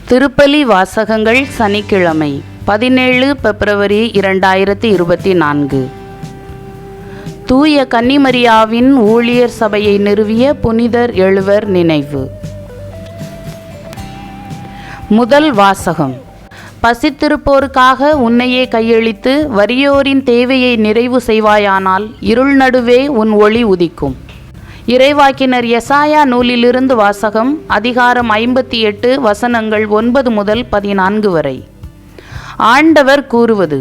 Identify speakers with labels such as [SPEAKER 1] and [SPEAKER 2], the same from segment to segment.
[SPEAKER 1] திருப்பலி வாசகங்கள் சனிக்கிழமை 17 பிப்ரவரி 2024. தூய கன்னிமரியாவின் ஊழியர் சபையை நிறுவிய புனிதர் எழுவர் நினைவு. முதல் வாசகம். பசித்திருப்போருக்காக உன்னையே கையளித்து வறியோரின் தேவையை நிறைவு செய்வாயானால் இருள் நடுவே உன் ஒளி உதிக்கும். இறைவாக்கினர் எசாயா நூலிலிருந்து வாசகம். அதிகாரம் 58 வசனங்கள் 9 முதல் 14 வரை. ஆண்டவர் கூறுவது: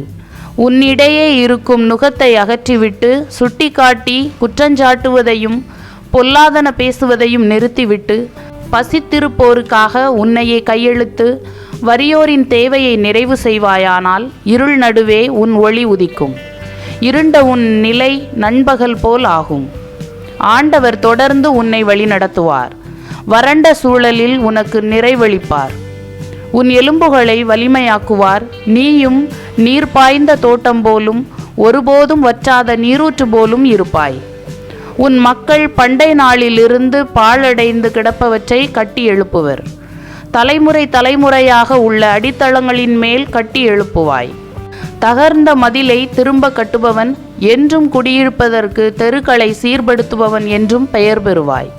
[SPEAKER 1] உன்னிடையே இருக்கும் நுகத்தை அகற்றிவிட்டு சுட்டிக்காட்டி குற்றஞ்சாட்டுவதையும் பொல்லாதன பேசுவதையும் நிறுத்திவிட்டு பசித்திருப்போருக்காக உன்னையே கையெழுத்து வறியோரின் தேவையை நிறைவு செய்வாயானால் இருள் நடுவே உன் ஒளி உதிக்கும். இருண்ட உன் நிலை நண்பகல் போல் ஆகும். ஆண்டவர் தொடர்ந்து உன்னை வழிநடத்துவார். வறண்ட சூழலில் உனக்கு நிறைவளிப்பார். உன் எலும்புகளை வலிமையாக்குவார். நீயும் நீர் பாய்ந்த தோட்டம் போலும் ஒருபோதும் வற்றாத நீரூற்று போலும் இருப்பாய். உன் மக்கள் பண்டை நாளிலிருந்து பாழடைந்து கிடப்பவற்றை கட்டி எழுப்புவர். தலைமுறை தலைமுறையாக உள்ள அடித்தளங்களின் மேல் கட்டி எழுப்புவாய். தகர்ந்த மதிலை திரும்ப கட்டுபவன் என்றும் குடியிருப்பதற்கு தெருக்களை சீர்படுத்துபவன் என்றும் பெயர் பெறுவாய்.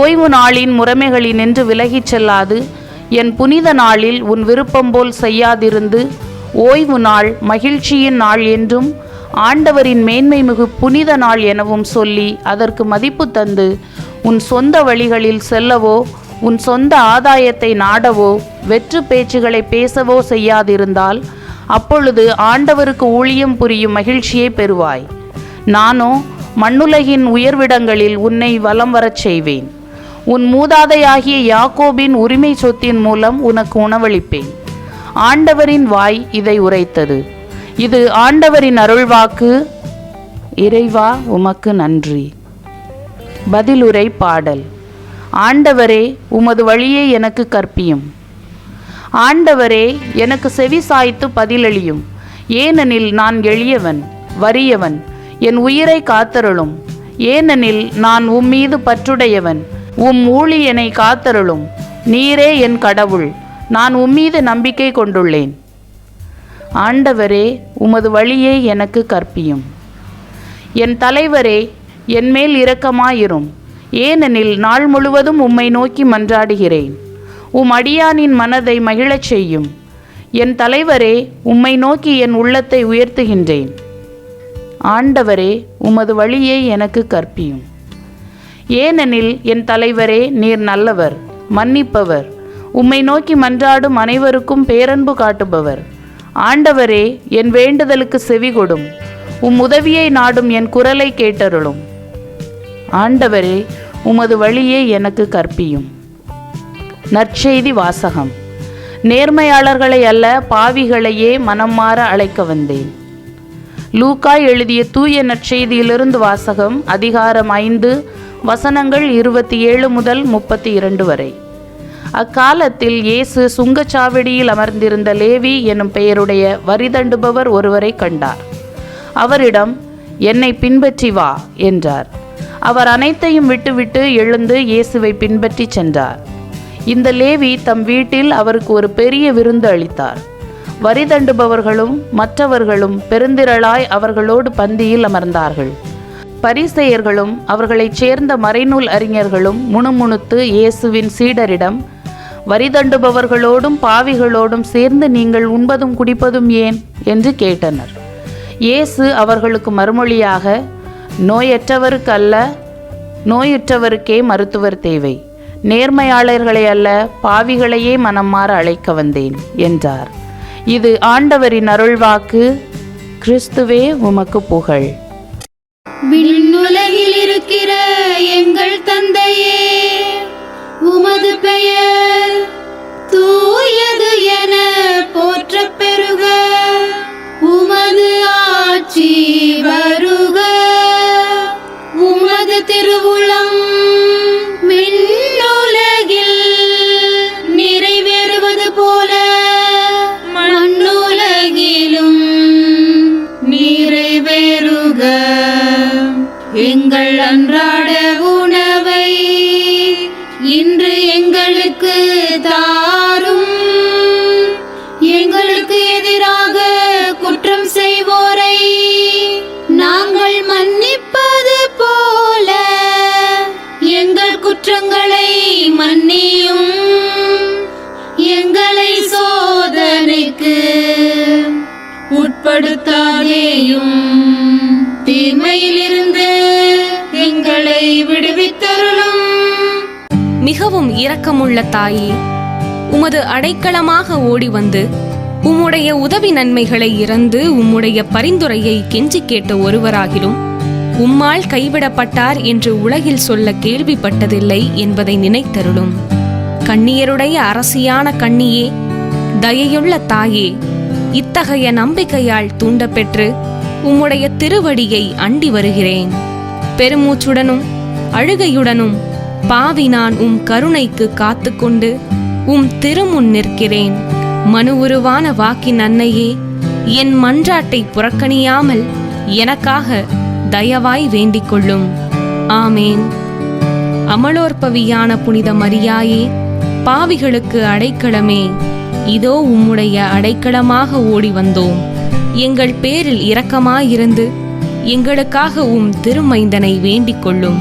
[SPEAKER 1] ஓய்வு நாளின் முறைமைகளினின்று விலகிச் செல்லாது என் புனித நாளில் உன் விருப்பம் போல் செய்யாதிருந்து ஓய்வு நாள் மகிழ்ச்சியின் நாள் என்றும் ஆண்டவரின் மேன்மை மிகு புனித நாள் எனவும் சொல்லி அதற்கு மதிப்பு தந்து உன் சொந்த வழிகளில் செல்லவோ உன் சொந்த ஆதாயத்தை நாடவோ வெற்று பேச்சுகளை பேசவோ செய்யாதிருந்தால் அப்பொழுது ஆண்டவருக்கு ஊழியம் புரியும் மகிழ்ச்சியை பெறுவாய். நானோ மண்ணுலகின் உயர்விடங்களில் உன்னை வலம் வரச் செய்வேன். உன் மூதாதையாகிய யாக்கோபின் உரிமை சொத்தின் மூலம் உனக்கு உணவளிப்பேன். ஆண்டவரின் வாய் இதை உரைத்தது. இது ஆண்டவரின் அருள்வாக்கு. இறைவா உமக்கு நன்றி. பதிலுரை பாடல். ஆண்டவரே உமது வழியை எனக்கு கற்பியும். ஆண்டவரே எனக்கு செவி சாய்த்து பதிலளியும். ஏனெனில் நான் எளியவன் வறியவன். என் உயிரை காத்தருளும். ஏனெனில் நான் உம்மீது பற்றுடையவன். உம் ஊழியனை காத்தருளும். நீரே என் கடவுள். நான் உம்மீது நம்பிக்கை கொண்டுள்ளேன். ஆண்டவரே உமது வழியை எனக்கு கற்பியும். என் தலைவரே என்மேல் இரக்கமாயிரும். ஏனெனில் நாள் முழுவதும் உம்மை நோக்கி மன்றாடுகிறேன். உம் அடியானின் மனதை மகிழச் செய்யும். என் தலைவரே உம்மை நோக்கி என் உள்ளத்தை உயர்த்துகின்றேன். ஆண்டவரே உமது வழியை எனக்கு கற்பியும். ஏனெனில் என் தலைவரே நீர் நல்லவர் மன்னிப்பவர். உம்மை நோக்கி மன்றாடும் அனைவருக்கும் பேரன்பு காட்டுபவர். ஆண்டவரே என் வேண்டுதலுக்கு செவிகொடும். உம் உதவியை நாடும் என் குரலை கேட்டருளும். ஆண்டவரே உமது வழியை எனக்கு கற்பியும். நற்செய்தி வாசகம். நேர்மையாளர்களை அல்ல பாவிகளையே மனம் மாற அழைக்க வந்தேன். லூக்கா எழுதிய தூய நற்செய்தியிலிருந்து வாசகம். அதிகாரம் 5 வசனங்கள் 27 முதல் 32 வரை. அக்காலத்தில் இயேசு சுங்கச்சாவடியில் அமர்ந்திருந்த லேவி எனும் பெயருடைய வரி தண்டுபவர் ஒருவரை கண்டார். அவரிடம் என்னை பின்பற்றி வா என்றார். அவர் அனைத்தையும் விட்டுவிட்டு எழுந்து இயேசுவை பின்பற்றி சென்றார். இந்த லேவி தம் வீட்டில் அவருக்கு ஒரு பெரிய விருந்து அளித்தார். வரி தண்டுபவர்களும் மற்றவர்களும் பெருந்திரளாய் அவர்களோடு பந்தியில் அமர்ந்தார்கள். பரிசேயர்களும் அவர்களைச் சேர்ந்த மறைநூல் அறிஞர்களும் முணுமுணுத்து இயேசுவின் சீடரிடம், வரி தண்டுபவர்களோடும் பாவிகளோடும் சேர்ந்து நீங்கள் உண்பதும் குடிப்பதும் ஏன் என்று கேட்டனர். இயேசு அவர்களுக்கு மறுமொழியாக, நோயற்றவருக்கு அல்ல நோயுற்றவருக்கே மருத்துவர் தேவை. நேர்மையாளர்களை அல்ல பாவிகளையே மனம் மாற அழைக்க வந்தேன் என்றார். இது ஆண்டவரின் அருள்வாக்கு. கிறிஸ்துவே உமக்கு புகழ்.
[SPEAKER 2] விண்ணுலகில் இருக்கிற எங்கள் தந்தையே, உமது பெயர் தூயது என போற்றப் பெறுக. உமது ஆட்சி வருக. உமது திருவுளம் விண்ணுலகில் நிறைவேறுவது போல மண்ணுலகிலும் நிறைவேறுக. எங்கள் அன்றாட உணவை இன்று எங்களுக்கு துன்பப்படுத்தாதேயும், தீமையிலிருந்து எங்களை விடுவித்தருளும்.
[SPEAKER 3] மிகவும் இரக்கமுள்ள தாயே, உமது அடைக்கலமாக ஓடி வந்து உம்முடைய உதவி நன்மைகளை இறந்து உம்முடைய பரிந்துரையை கெஞ்சி கேட்ட ஒருவராகிலும் உம்மால் கைவிடப்பட்டார் என்று உலகில் சொல்ல கேள்விப்பட்டதில்லை என்பதை நினைத்தருளும். கன்னியருடைய அரசியான கன்னியே, தயையுள்ள தாயே, இத்தகைய நம்பிக்கையால் தூண்டப்பெற்று உம்முடைய திருவடியை அண்டி வருகிறேன். பெருமூச்சுடனும் அழுகையுடனும் பாவி நான் உம் கருணைக்கு காத்துக்கொண்டு உம் திருமுன் நிற்கிறேன். மனு உருவான வாக்கின் அன்னையே, என் மன்றாட்டை புறக்கணியாமல் எனக்காக தயவாய் வேண்டிக் கொள்ளும். ஆமேன். அமலோற்பவியான புனித மரியாயே, பாவிகளுக்கு அடைக்கலமே, இதோ உம்முடைய அடைக்கலமாக ஓடி வந்தோம். எங்கள் பேரில் இரக்கமாயிருந்து எங்களுக்காக உம் திருமைந்தனை வேண்டிக் கொள்ளும்.